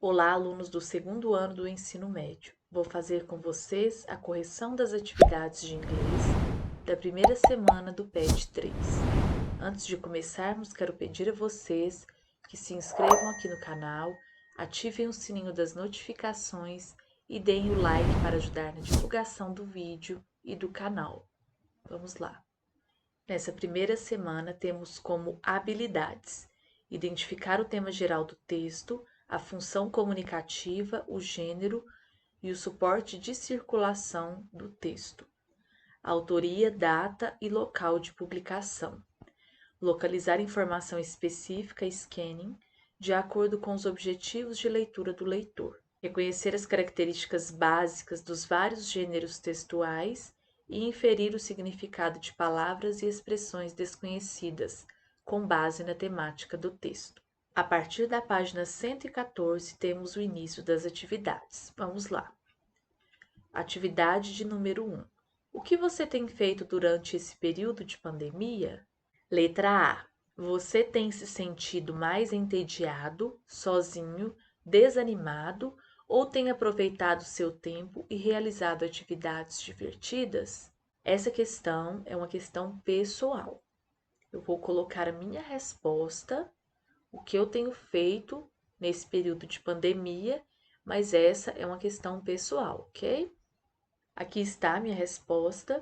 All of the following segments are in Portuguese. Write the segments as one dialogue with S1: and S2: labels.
S1: Olá, alunos do segundo ano do ensino médio. Vou fazer com vocês a correção das atividades de inglês da primeira semana do PET 3. Antes de começarmos, quero pedir a vocês que se inscrevam aqui no canal, ativem o sininho das notificações e deem o like para ajudar na divulgação do vídeo e do canal. Vamos lá! Nessa primeira semana, temos como habilidades: identificar o tema geral do texto, a função comunicativa, o gênero e o suporte de circulação do texto, autoria, data e local de publicação, localizar informação específica, scanning, de acordo com os objetivos de leitura do leitor, reconhecer as características básicas dos vários gêneros textuais e inferir o significado de palavras e expressões desconhecidas, com base na temática do texto. A partir da página 114, temos o início das atividades. Vamos lá. Atividade de número 1. O que você tem feito durante esse período de pandemia? Letra A. Você tem se sentido mais entediado, sozinho, desanimado ou tem aproveitado seu tempo e realizado atividades divertidas? Essa questão é uma questão pessoal. Eu vou colocar a minha resposta, o que eu tenho feito nesse período de pandemia, mas essa é uma questão pessoal, ok? Aqui está a minha resposta.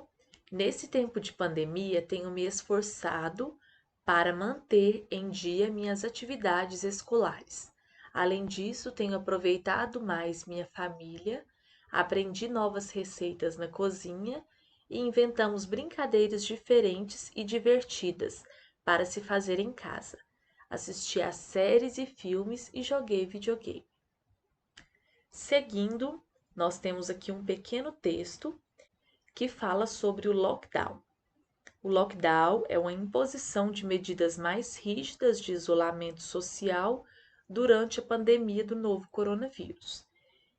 S1: Nesse tempo de pandemia, tenho me esforçado para manter em dia minhas atividades escolares. Além disso, tenho aproveitado mais minha família, aprendi novas receitas na cozinha e inventamos brincadeiras diferentes e divertidas para se fazer em casa. Assisti a séries e filmes e joguei videogame. Seguindo, nós temos aqui um pequeno texto que fala sobre o lockdown. O lockdown é uma imposição de medidas mais rígidas de isolamento social durante a pandemia do novo coronavírus.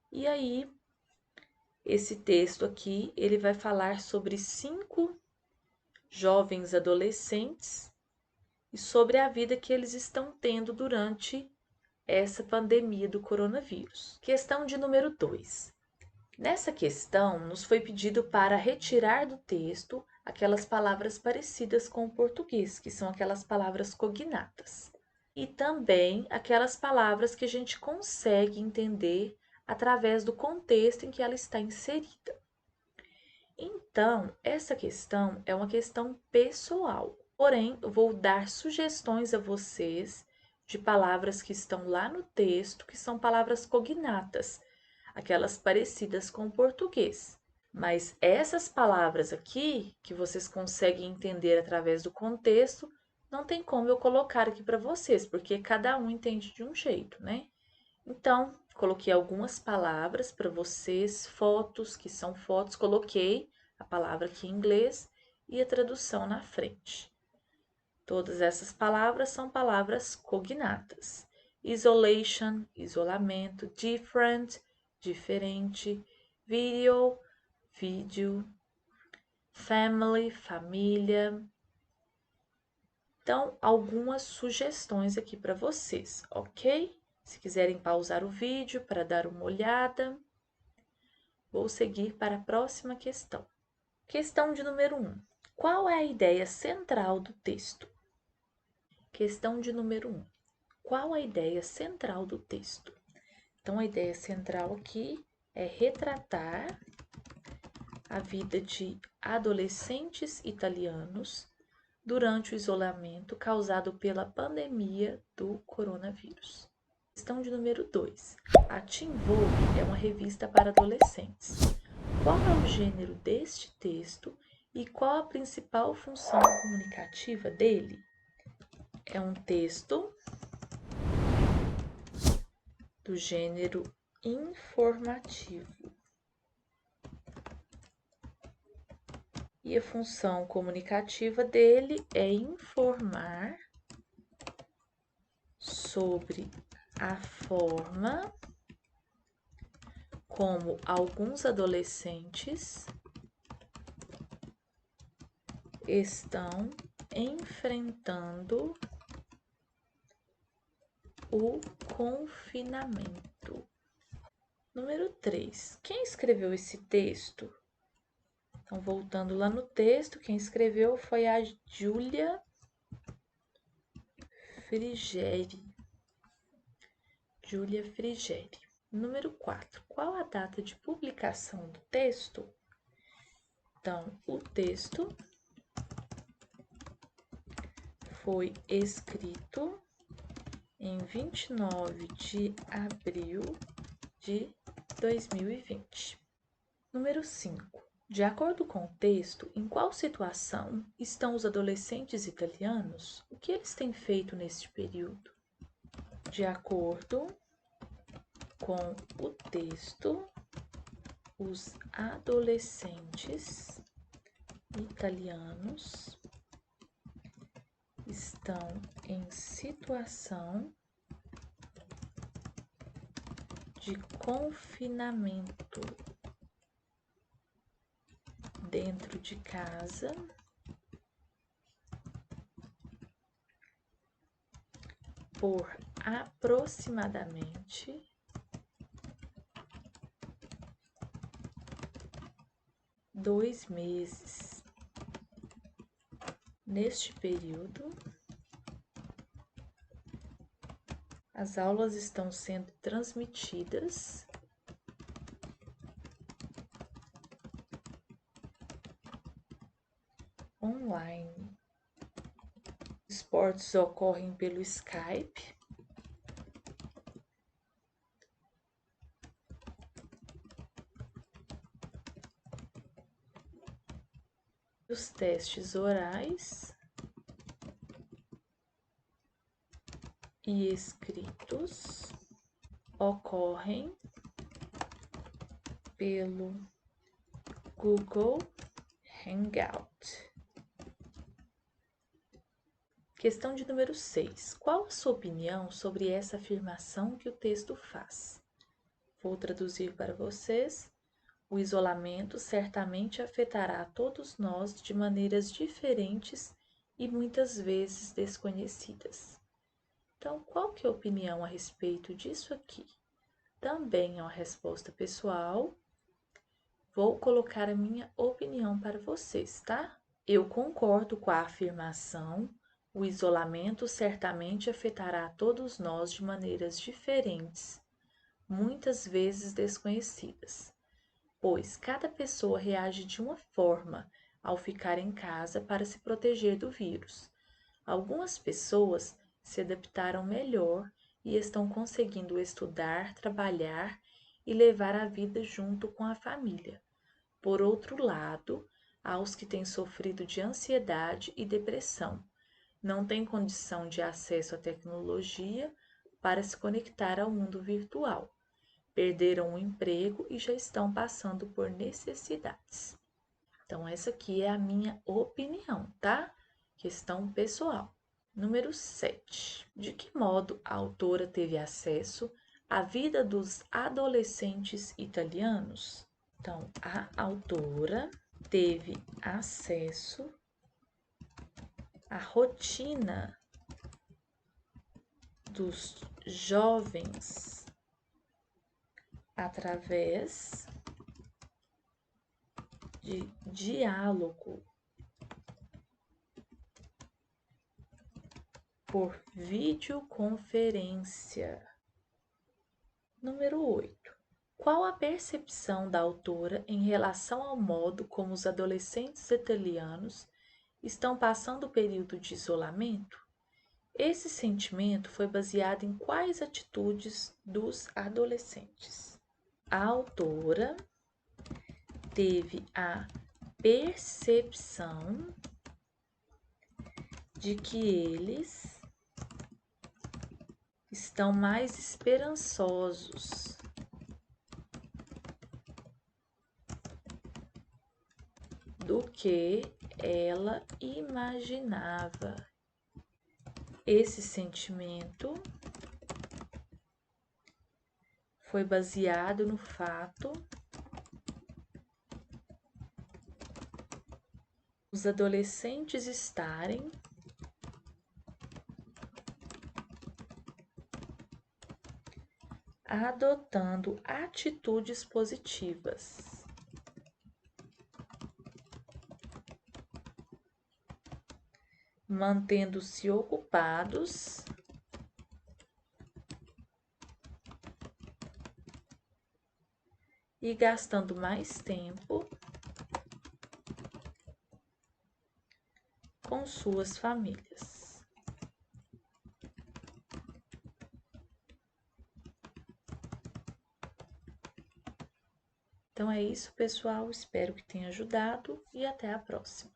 S1: E aí, esse texto aqui, ele vai falar sobre 5 jovens adolescentes e sobre a vida que eles estão tendo durante essa pandemia do coronavírus. Questão de número 2. Nessa questão, nos foi pedido para retirar do texto aquelas palavras parecidas com o português, que são aquelas palavras cognatas, e também aquelas palavras que a gente consegue entender através do contexto em que ela está inserida. Então, essa questão é uma questão pessoal, porém, eu vou dar sugestões a vocês de palavras que estão lá no texto, que são palavras cognatas, aquelas parecidas com o português. Mas essas palavras aqui, que vocês conseguem entender através do contexto, não tem como eu colocar aqui para vocês, porque cada um entende de um jeito, né? Então, coloquei algumas palavras para vocês, fotos, que são fotos, coloquei a palavra aqui em inglês e a tradução na frente. Todas essas palavras são palavras cognatas. Isolation, isolamento, different, diferente, video, vídeo, family, família. Então, algumas sugestões aqui para vocês, ok? Se quiserem pausar o vídeo para dar uma olhada, vou seguir para a próxima questão. Questão de número 1. Qual é a ideia central do texto? Questão de número 1. Qual a ideia central do texto? Então, a ideia central aqui é retratar a vida de adolescentes italianos durante o isolamento causado pela pandemia do coronavírus. Questão de número 2. A Teen Vogue é uma revista para adolescentes. Qual é o gênero deste texto e qual a principal função comunicativa dele? É um texto do gênero informativo. E a função comunicativa dele é informar sobre a forma como alguns adolescentes estão enfrentando o confinamento. escrito. Número 3. Quem escreveu esse texto? Então, voltando lá no texto, quem escreveu foi a Júlia Frigeri. Número 4. Qual a data de publicação do texto? Então, o texto foi escrito em 29 de abril de 2020. Número 5. De acordo com o texto, em qual situação estão os adolescentes italianos? O que eles têm feito neste período? De acordo com o texto, os adolescentes italianos estão em situação de confinamento dentro de casa por aproximadamente 2 meses. Neste período, as aulas estão sendo transmitidas online. Esportes ocorrem pelo Skype. Os testes orais e escritos ocorrem pelo Google Hangout. Questão de número 6. Qual a sua opinião sobre essa afirmação que o texto faz? Vou traduzir para vocês. O isolamento certamente afetará a todos nós de maneiras diferentes e muitas vezes desconhecidas. Então, qual que é a opinião a respeito disso aqui? Também é uma resposta pessoal. Vou colocar a minha opinião para vocês, tá? Eu concordo com a afirmação. O isolamento certamente afetará a todos nós de maneiras diferentes, muitas vezes desconhecidas, pois cada pessoa reage de uma forma ao ficar em casa para se proteger do vírus. Algumas pessoas se adaptaram melhor e estão conseguindo estudar, trabalhar e levar a vida junto com a família. Por outro lado, há os que têm sofrido de ansiedade e depressão, não têm condição de acesso à tecnologia para se conectar ao mundo virtual, perderam o emprego e já estão passando por necessidades. Então, essa aqui é a minha opinião, tá? Questão pessoal. Número 7. De que modo a autora teve acesso à vida dos adolescentes italianos? Então, a autora teve acesso à rotina dos jovens através de diálogo por videoconferência. Número 8. Qual a percepção da autora em relação ao modo como os adolescentes italianos estão passando o período de isolamento? Esse sentimento foi baseado em quais atitudes dos adolescentes? A autora teve a percepção de que eles estão mais esperançosos do que ela imaginava. Esse sentimento foi baseado no fato os adolescentes estarem adotando atitudes positivas, mantendo-se ocupados e gastando mais tempo com suas famílias. Então é isso, pessoal. Espero que tenha ajudado e até a próxima.